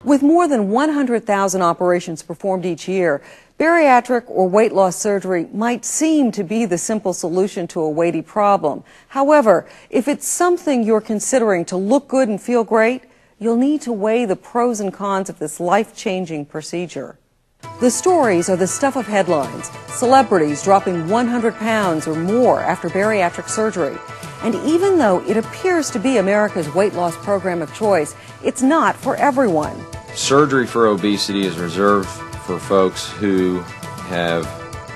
With more than 100,000 operations performed each year, bariatric or weight loss surgery might seem to be the simple solution to a weighty problem. However, if it's something you're considering to look good and feel great, you'll need to weigh the pros and cons of this life-changing procedure. The stories are the stuff of headlines, celebrities dropping 100 pounds or more after bariatric surgery. And even though it appears to be America's weight loss program of choice, it's not for everyone. Surgery for obesity is reserved for folks who have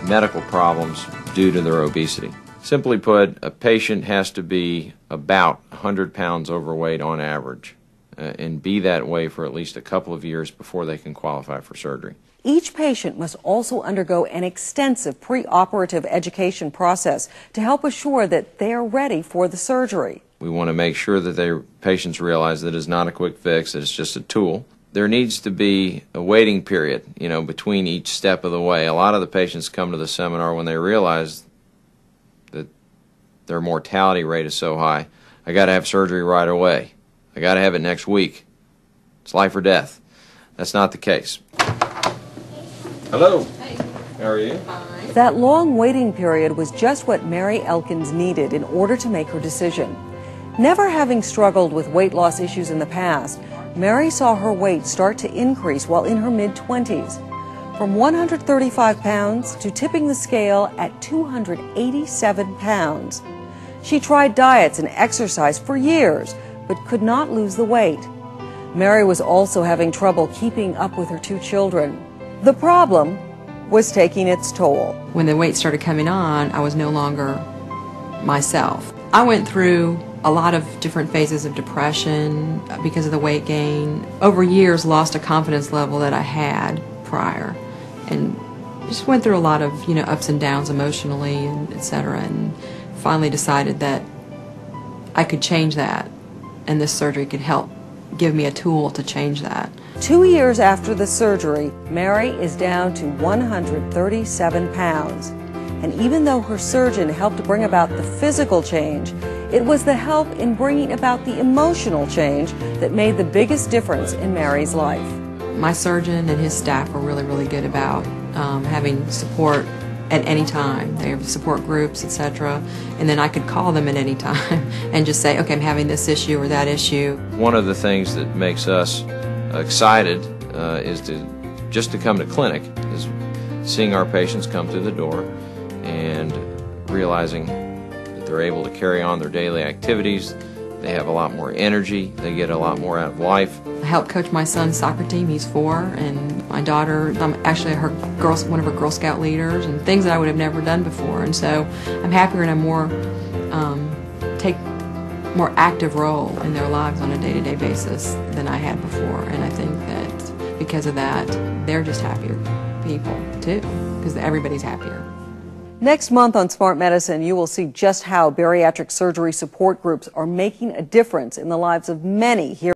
medical problems due to their obesity. Simply put, a patient has to be about 100 pounds overweight on average and be that way for at least a couple of years before they can qualify for surgery. Each patient must also undergo an extensive preoperative education process to help assure that they are ready for the surgery. We want to make sure that their patients realize that it's not a quick fix, that it's just a tool. There needs to be a waiting period, between each step of the way. A lot of the patients come to the seminar when they realize that their mortality rate is so high. I got to have surgery right away. I got to have it next week. It's life or death. That's not the case. Hello. Hey. How are you? Fine. That long waiting period was just what Mary Elkins needed in order to make her decision. Never having struggled with weight loss issues in the past, Mary saw her weight start to increase while in her mid-20s. From 135 pounds to tipping the scale at 287 pounds. She tried diets and exercise for years, but could not lose the weight. Mary was also having trouble keeping up with her two children. The problem was taking its toll. When the weight started coming on, I was no longer myself. I went through a lot of different phases of depression because of the weight gain. Over years, lost a confidence level that I had prior, and just went through a lot of ups and downs emotionally and etc. And finally decided that I could change that, and this surgery could help give me a tool to change that. 2 years after the surgery, Mary is down to 137 pounds. And even though her surgeon helped bring about the physical change, it was the help in bringing about the emotional change that made the biggest difference in Mary's life. My surgeon and his staff were really, really good about having support at any time. They have support groups, etc. And then I could call them at any time and just say, okay, I'm having this issue or that issue. One of the things that makes us excited is to come to clinic, is seeing our patients come through the door and realizing that they're able to carry on their daily activities. They have a lot more energy. They get a lot more out of life. I help coach my son's soccer team. He's 4, and my daughter, I'm actually one of her Girl Scout leaders, and things that I would have never done before. And so I'm happier and I'm take more active role in their lives on a day-to-day basis than I had before. And I think that because of that, they're just happier people too, because everybody's happier. Next month on Smart Medicine, you will see just how bariatric surgery support groups are making a difference in the lives of many here.